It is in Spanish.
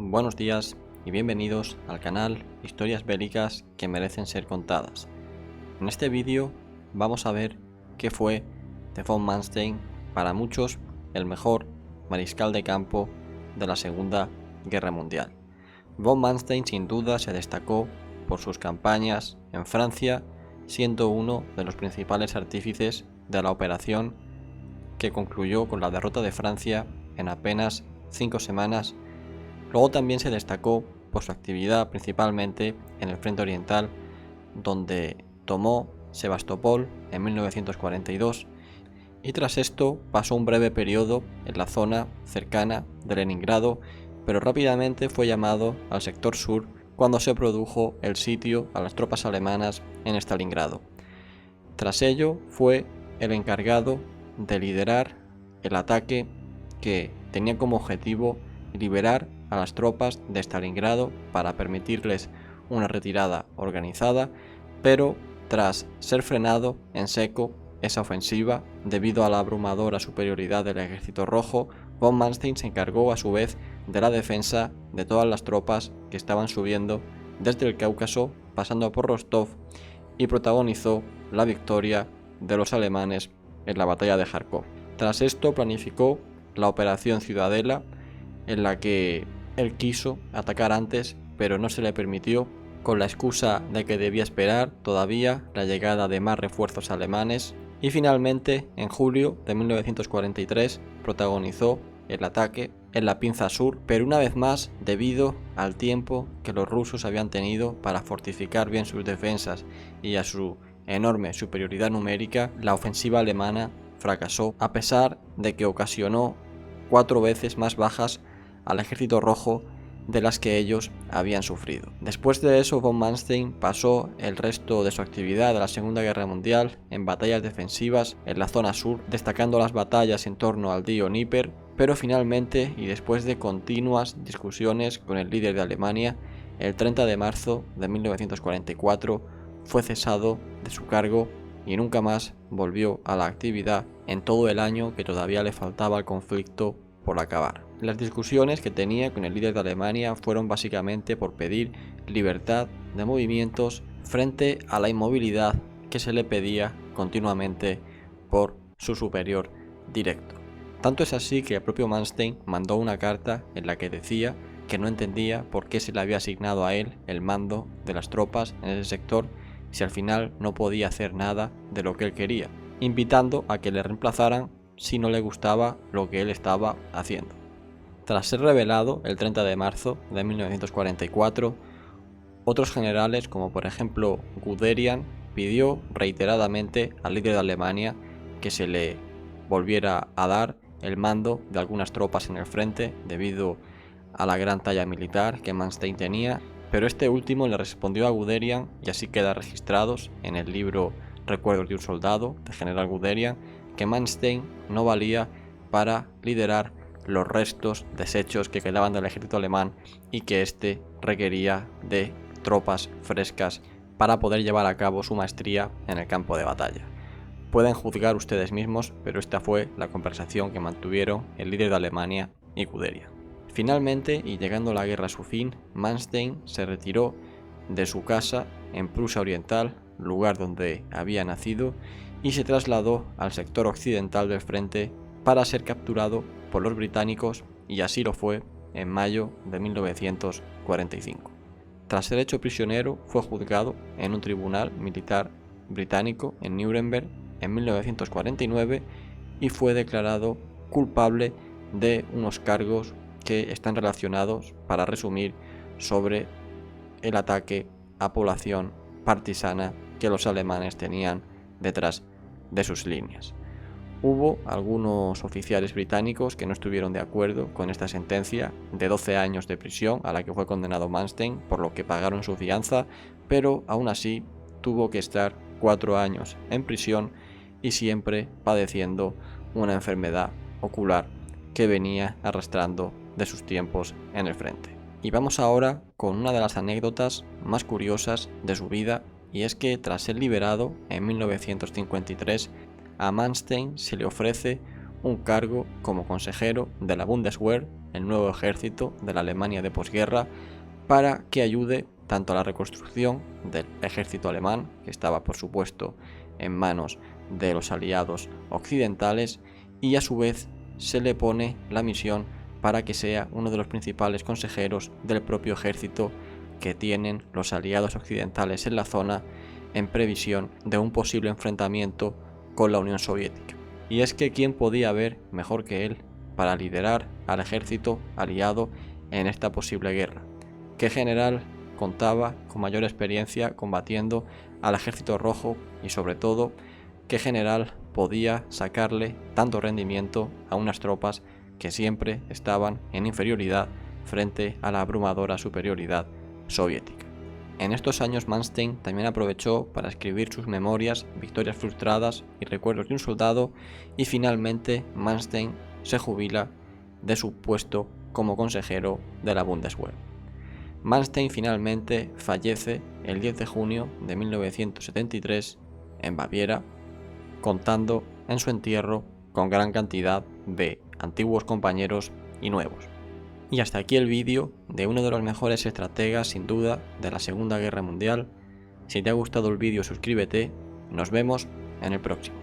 buenos días y bienvenidos al canal Historias bélicas que merecen ser contadas. En este vídeo vamos a ver qué fue de von Manstein, para muchos el mejor mariscal de campo de la Segunda Guerra Mundial. Von Manstein sin duda se destacó por sus campañas en Francia, siendo uno de los principales artífices de la operación que concluyó con la derrota de Francia en apenas 5 semanas. Luego también se destacó por su actividad principalmente en el frente oriental, donde tomó Sebastopol en 1942 y tras esto pasó un breve periodo en la zona cercana de Leningrado, pero rápidamente fue llamado al sector sur cuando se produjo el sitio a las tropas alemanas en Stalingrado. Tras ello fue el encargado de liderar el ataque que tenía como objetivo liberar a las tropas de Stalingrado para permitirles una retirada organizada, pero tras ser frenado en seco esa ofensiva debido a la abrumadora superioridad del ejército rojo, von Manstein se encargó a su vez de la defensa de todas las tropas que estaban subiendo desde el Cáucaso pasando por Rostov y protagonizó la victoria de los alemanes en la batalla de Járkov. Tras esto planificó la operación Ciudadela, en la que él quiso atacar antes, pero no se le permitió, con la excusa de que debía esperar todavía la llegada de más refuerzos alemanes, y finalmente en julio de 1943 protagonizó el ataque en la Pinza Sur, pero una vez más debido al tiempo que los rusos habían tenido para fortificar bien sus defensas y a su enorme superioridad numérica, la ofensiva alemana fracasó, a pesar de que ocasionó 4 veces más bajas al ejército rojo de las que ellos habían sufrido. Después de eso, von Manstein pasó el resto de su actividad de la Segunda Guerra Mundial en batallas defensivas en la zona sur, destacando las batallas en torno al río Níper, pero finalmente, y después de continuas discusiones con el líder de Alemania, el 30 de marzo de 1944 fue cesado de su cargo y nunca más volvió a la actividad en todo el año que todavía le faltaba al conflicto por acabar. Las discusiones que tenía con el líder de Alemania fueron básicamente por pedir libertad de movimientos frente a la inmovilidad que se le pedía continuamente por su superior directo. Tanto es así que el propio Manstein mandó una carta en la que decía que no entendía por qué se le había asignado a él el mando de las tropas en ese sector si al final no podía hacer nada de lo que él quería, invitando a que le reemplazaran si no le gustaba lo que él estaba haciendo. Tras ser revelado el 30 de marzo de 1944, otros generales como por ejemplo Guderian pidió reiteradamente al líder de Alemania que se le volviera a dar el mando de algunas tropas en el frente debido a la gran talla militar que Manstein tenía, pero este último le respondió a Guderian, y así queda registrados en el libro Recuerdos de un soldado de general Guderian, que Manstein no valía para liderar los restos desechos que quedaban del ejército alemán y que éste requería de tropas frescas para poder llevar a cabo su maestría en el campo de batalla. Pueden juzgar ustedes mismos, pero esta fue la conversación que mantuvieron el líder de Alemania y Guderian. Finalmente, y llegando la guerra a su fin, Manstein se retiró de su casa en Prusia Oriental, lugar donde había nacido, y se trasladó al sector occidental del frente para ser capturado por los británicos, y así lo fue en mayo de 1945. Tras ser hecho prisionero, fue juzgado en un tribunal militar británico en Nuremberg en 1949 y fue declarado culpable de unos cargos que están relacionados, para resumir, sobre el ataque a población partisana que los alemanes tenían detrás de sus líneas. Hubo algunos oficiales británicos que no estuvieron de acuerdo con esta sentencia de 12 años de prisión a la que fue condenado Manstein, por lo que pagaron su fianza, pero aún así tuvo que estar 4 años en prisión y siempre padeciendo una enfermedad ocular que venía arrastrando de sus tiempos en el frente. Y vamos ahora con una de las anécdotas más curiosas de su vida, y es que tras ser liberado en 1953, a Manstein se le ofrece un cargo como consejero de la Bundeswehr el nuevo ejército de la Alemania de posguerra para que ayude tanto a la reconstrucción del ejército alemán, que estaba por supuesto en manos de los aliados occidentales, y a su vez se le pone la misión para que sea uno de los principales consejeros del propio ejército que tienen los aliados occidentales en la zona en previsión de un posible enfrentamiento con la Unión Soviética. Y es que ¿quién podía haber mejor que él para liderar al ejército aliado en esta posible guerra? ¿Qué general contaba con mayor experiencia combatiendo al ejército rojo y sobre todo qué general podía sacarle tanto rendimiento a unas tropas que siempre estaban en inferioridad frente a la abrumadora superioridad soviética? En estos años Manstein también aprovechó para escribir sus memorias, Victorias frustradas y recuerdos de un soldado, y finalmente Manstein se jubila de su puesto como consejero de la Bundeswehr. Manstein finalmente fallece el 10 de junio de 1973 en Baviera, contando en su entierro con gran cantidad de antiguos compañeros y nuevos. Y hasta aquí el vídeo de uno de los mejores estrategas sin duda de la Segunda Guerra Mundial. Si te ha gustado el vídeo suscríbete, nos vemos en el próximo.